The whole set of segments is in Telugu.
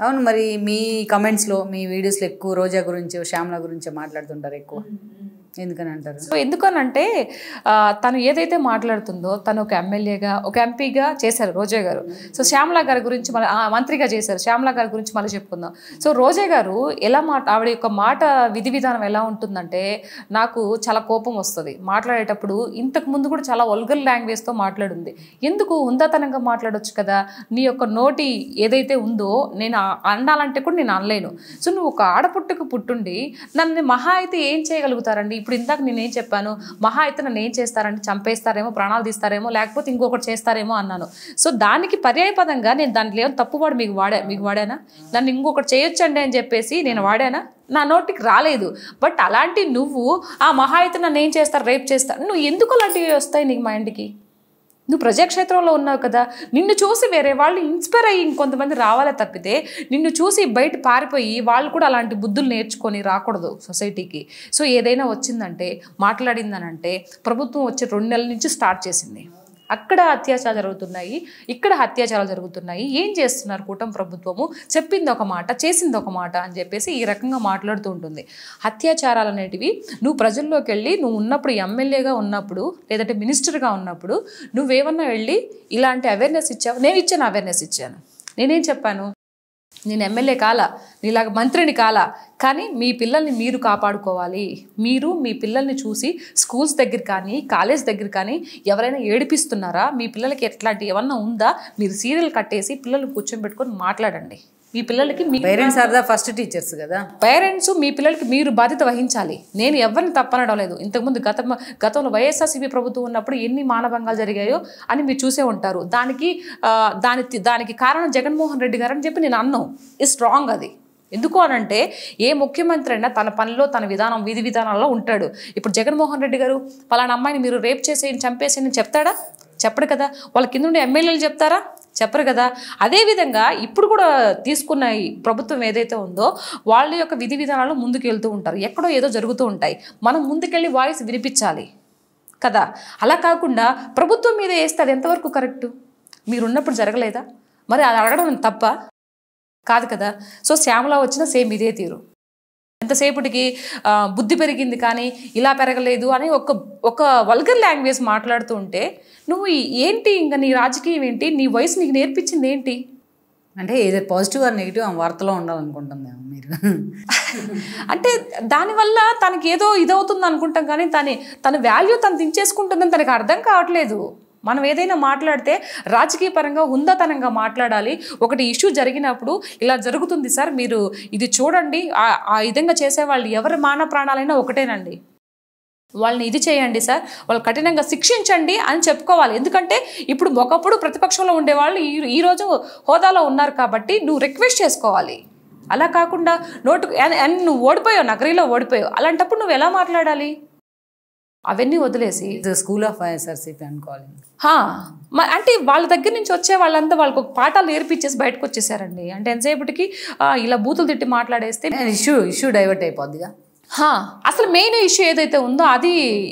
అవును మరి మీ కమెంట్స్లో మీ వీడియోస్లో ఎక్కువ రోజా గురించి శ్యామల గురించి మాట్లాడుతుంటారు ఎక్కువ ఎందుకని అంటారు? సో ఎందుకనంటే తను ఏదైతే మాట్లాడుతుందో తను ఒక ఎమ్మెల్యేగా ఒక ఎంపీగా చేశారు రోజా గారు. సో శ్యామల గారి గురించి మళ్ళీ మంత్రిగా చేశారు. శ్యామల గారి గురించి మళ్ళీ చెప్పుకుందాం. సో రోజా గారు ఎలా ఆవిడ యొక్క మాట విధి విధానం ఎలా ఉంటుందంటే నాకు చాలా కోపం వస్తుంది మాట్లాడేటప్పుడు. ఇంతకు ముందు కూడా చాలా వల్గర్ లాంగ్వేజ్తో మాట్లాడింది. ఎందుకు హుందాతనంగా మాట్లాడొచ్చు కదా, నీ యొక్క నోటి ఏదైతే ఉందో నేను అనాలంటే కూడా నేను అనలేను. సో నువ్వు ఒక ఆడపుట్టుకు పుట్టుండి నన్ను మహా అయితే ఏం చేయగలుగుతారండి? ఇప్పుడు ఇందాక నేనేం చెప్పాను, మహా అయితే నన్ను ఏం చేస్తారంటే చంపేస్తారేమో, ప్రాణాలు తీస్తారేమో, లేకపోతే ఇంకొకటి చేస్తారేమో అన్నాను. సో దానికి పర్యాయపదంగా నేను దాంట్లో ఏమో తప్పువాడు మీకు వాడానా? నన్ను ఇంకొకటి చేయొచ్చండి అని చెప్పేసి నేను వాడానా? నా నోటికి రాలేదు. బట్ అలాంటి నువ్వు ఆ మహా అయితే నన్ను ఏం చేస్తారు, రేప్ చేస్తారు, నువ్వు ఎందుకు అలాంటివి వస్తాయి నీకు మైండ్కి? నువ్వు ప్రజాక్షేత్రంలో ఉన్నావు కదా, నిన్ను చూసి వేరే వాళ్ళు ఇన్స్పైర్ అయ్యి ఇంకొంతమంది రావాలే తప్పితే నిన్ను చూసి బయట పారిపోయి వాళ్ళు కూడా అలాంటి బుద్ధులు నేర్చుకొని రాకూడదు సొసైటీకి. సో ఏదైనా వచ్చిందంటే మాట్లాడిందనంటే ప్రభుత్వం వచ్చి 2 నెలల నుంచి స్టార్ట్ చేసింది. అక్కడ అత్యాచారాలు జరుగుతున్నాయి, ఇక్కడ అత్యాచారాలు జరుగుతున్నాయి. ఏం చేస్తున్నారు కూటమి ప్రభుత్వము? చెప్పింది ఒక మాట, చేసింది ఒక మాట అని చెప్పేసి ఈ రకంగా మాట్లాడుతూ ఉంటుంది. అత్యాచారాలు అనేటివి నువ్వు ప్రజల్లోకి వెళ్ళి నువ్వు ఉన్నప్పుడు ఎమ్మెల్యేగా ఉన్నప్పుడు లేదంటే మినిస్టర్గా ఉన్నప్పుడు నువ్వేమన్నా వెళ్ళి ఇలాంటి అవేర్నెస్ ఇచ్చావు? నేను ఇచ్చాను, అవేర్నెస్ ఇచ్చాను. నేనేం చెప్పాను? నేను ఎమ్మెల్యే కాలా, నీలాగా మంత్రిని కాలా, కానీ మీ పిల్లల్ని మీరు కాపాడుకోవాలి. మీరు మీ పిల్లల్ని చూసి స్కూల్స్ దగ్గర కానీ కాలేజ్ దగ్గర కానీ ఎవరైనా ఏడిపిస్తున్నారా, మీ పిల్లలకి ఎట్లాంటి ఏమన్నా ఉందా, మీరు సీరియల్ కట్టేసి పిల్లల్ని కూర్చోబెట్టుకొని మాట్లాడండి. మీ పిల్లలకి మీ parents are the first teachers కదా. పేరెంట్స్ మీ పిల్లలకి మీరు బాధ్యత వహించాలి. నేను ఎవరిని తప్పనడం లేదు. ఇంతకుముందు గతంలో వైఎస్ఆర్సీపీ ప్రభుత్వం ఉన్నప్పుడు ఎన్ని మానభంగాలు జరిగాయో అని మీరు చూసే ఉంటారు. దానికి కారణం జగన్మోహన్ రెడ్డి గారు అని చెప్పి నేను అన్నాను. ఇట్స్ రాంగ్ అది. ఎందుకు అనంటే ఏ ముఖ్యమంత్రి అయినా తన పనిలో తన విధి విధానాల్లో ఉంటాడు. ఇప్పుడు జగన్మోహన్ రెడ్డి గారు పలానా అమ్మాయిని మీరు రేప్ చేసేయండి, చంపేసేయని చెప్తాడా? చెప్పడు కదా. వాళ్ళ కింద ఉండే ఎమ్మెల్యేలు చెప్తారా? చెప్పరు కదా. అదేవిధంగా ఇప్పుడు కూడా తీసుకున్న ఈ ప్రభుత్వం ఏదైతే ఉందో వాళ్ళ యొక్క విధి విధానాలు ముందుకు వెళ్తూ ఉంటారు. ఎక్కడో ఏదో జరుగుతూ ఉంటాయి. మనం ముందుకెళ్ళి వాయిస్ వినిపించాలి కదా. అలా కాకుండా ప్రభుత్వం మీద వేస్తే అది ఎంతవరకు కరెక్టు? మీరున్నప్పుడు జరగలేదా? మరి అది అడగడం తప్ప కాదు కదా. సో శ్యామల వచ్చిన సేమ్ ఇదే తీరు. ఎంతసేపటికి బుద్ధి పెరిగింది కానీ ఇలా పెరగలేదు అని ఒక వల్గర్ లాంగ్వేజ్ మాట్లాడుతూ ఉంటే నువ్వు ఏంటి, ఇంకా నీ రాజకీయం ఏంటి, నీ వయసు నీకు నేర్పించింది ఏంటి? అంటే ఏదో పాజిటివ్ ఆర్ నెగిటివ్ ఆ వార్తలో ఉండాలనుకుంటుందేమో మీరు. అంటే దానివల్ల తనకి ఏదో ఇదవుతుంది అనుకుంటాం కానీ తన వాల్యూ తను దించేసుకుంటుందని తనకు అర్థం కావట్లేదు. మనం ఏదైనా మాట్లాడితే రాజకీయ పరంగా హుందాతనంగా మాట్లాడాలి. ఒకటి ఇష్యూ జరిగినప్పుడు ఇలా జరుగుతుంది సార్, మీరు ఇది చూడండి, ఆ విధంగా చేసేవాళ్ళు ఎవరి మాన ప్రాణాలైనా ఒకటేనండి, వాళ్ళని ఇది చేయండి సార్, వాళ్ళు కఠినంగా శిక్షించండి అని చెప్పుకోవాలి. ఎందుకంటే ఇప్పుడు ఒకప్పుడు ప్రతిపక్షంలో ఉండేవాళ్ళు ఈరోజు హోదాలో ఉన్నారు కాబట్టి నువ్వు రిక్వెస్ట్ చేసుకోవాలి. అలా కాకుండా నువ్వు ఓడిపోయావు, నగరీలో ఓడిపోయావు, అలాంటప్పుడు నువ్వు ఎలా మాట్లాడాలి? అవన్నీ వదిలేసి స్కూల్ ఆఫ్ వైఎస్ఆర్సీపీ అనుకోవాలి. అంటే వాళ్ళ దగ్గర నుంచి వచ్చే వాళ్ళంతా వాళ్ళకి ఒక పాఠాలు నేర్పించేసి బయటకు వచ్చేసారండి. అంటే ఎంతసేపటికి ఇలా బూతులు తిట్టి మాట్లాడేస్తే ఇష్యూ డైవర్ట్ అయిపోద్దిగా. అసలు మెయిన్ ఇష్యూ ఏదైతే ఉందో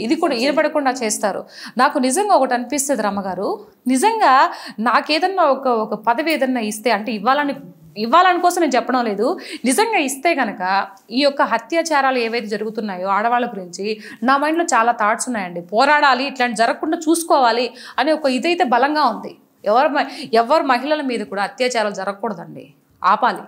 ఇది కూడా ఈనపడకుండా చేస్తారు. నాకు నిజంగా ఒకటి అనిపిస్తుంది రమ్మగారు, నిజంగా నాకేదన్నా ఒక పదవి ఏదన్నా ఇస్తే, అంటే ఇవ్వాలని కోసం నేను చెప్పడం లేదు, నిజంగా ఇస్తే కనుక ఈ యొక్క అత్యాచారాలు ఏవైతే జరుగుతున్నాయో ఆడవాళ్ళ గురించి నా మైండ్లో చాలా థాట్స్ ఉన్నాయండి. పోరాడాలి, ఇట్లాంటి జరగకుండా చూసుకోవాలి అనే ఒక ఇదైతే బలంగా ఉంది. ఎవరు మహిళల మీద కూడా అత్యాచారాలు జరగకూడదండి, ఆపాలి.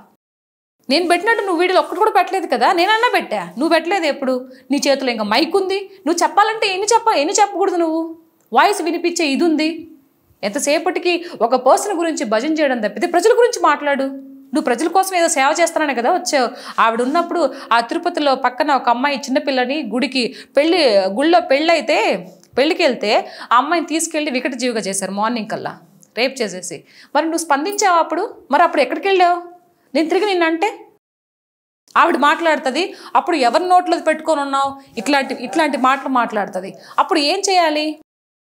నేను పెట్టినట్టు నువ్వు వీడియోలో ఒక్కటి కూడా పెట్టలేదు కదా, నేనన్నా పెట్టా, నువ్వు పెట్టలేదు. ఎప్పుడు నీ చేతిలో ఇంకా మైక్ ఉంది, నువ్వు చెప్పాలంటే ఎన్ని చెప్పకూడదు, నువ్వు వాయిస్ వినిపించే ఇది ఉంది. ఎంతసేపటికి ఒక పర్సన్ గురించి భజన చేయడం తప్పితే ప్రజల గురించి మాట్లాడు. నువ్వు ప్రజల కోసం ఏదో సేవ చేస్తాననే కదా వచ్చావు. ఆవిడ ఉన్నప్పుడు ఆ తిరుపతిలో పక్కన ఒక అమ్మాయి చిన్నపిల్లని గుళ్ళో పెళ్ళైతే పెళ్ళికి వెళ్తే ఆ అమ్మాయిని తీసుకెళ్ళి వికట జీవిగా చేశారు మార్నింగ్ కల్లా రేప్ చేసేసి. మరి నువ్వు స్పందించావు అప్పుడు ఎక్కడికి వెళ్ళావు? నేను తిరిగి నిన్నంటే ఆవిడ మాట్లాడుతుంది, అప్పుడు ఎవరి నోట్లో పెట్టుకొని ఉన్నావు, ఇట్లాంటి మాటలు మాట్లాడుతుంది. అప్పుడు ఏం చేయాలి?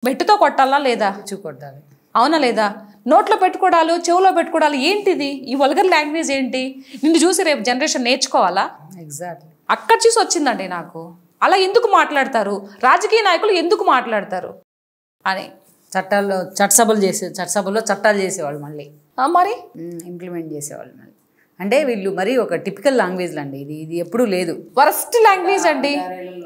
మెట్టుతో కొట్టాలా లేదా? కొట్టాలి, అవునా లేదా? నోట్లో పెట్టుకోవడాలు, చెవులో పెట్టుకోవడాలు ఏంటిది? ఈ వల్గర్ లాంగ్వేజ్ ఏంటి? నిన్ను చూసి రేపు జనరేషన్ నేర్చుకోవాలా? ఎగ్జాక్ట్లీ అక్కడ చూసి వచ్చిందండి నాకు. అలా ఎందుకు మాట్లాడతారు రాజకీయ నాయకులు, ఎందుకు మాట్లాడతారు అని. చట్టసభలో చట్టాలు చేసేవాళ్ళు, మళ్ళీ మరి ఇంప్లిమెంట్ చేసేవాళ్ళు. మళ్ళీ అంటే వీళ్ళు మరీ ఒక టిపికల్ లాంగ్వేజ్లు అండి, ఇది ఎప్పుడూ లేదు. వరస్ట్ లాంగ్వేజ్ అండి.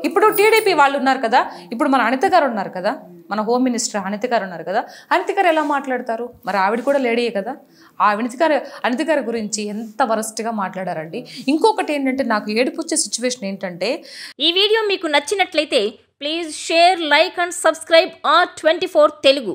ఇప్పుడు టీడీపీ వాళ్ళు ఉన్నారు కదా, ఇప్పుడు మన అనిత గారు ఉన్నారు కదా, మన హోమ్ మినిస్టర్ అనిత గారు ఉన్నారు కదా, అనిత గారు ఎలా మాట్లాడతారు? మరి ఆవిడ కూడా లేడీయే కదా. ఆ అనిత గారి గురించి ఎంత వరస్ట్గా మాట్లాడారండి. ఇంకొకటి ఏంటంటే నాకు ఏడుపుచ్చే సిచ్యువేషన్ ఏంటంటే, ఈ వీడియో మీకు నచ్చినట్లయితే please share, like and subscribe R24 Telugu.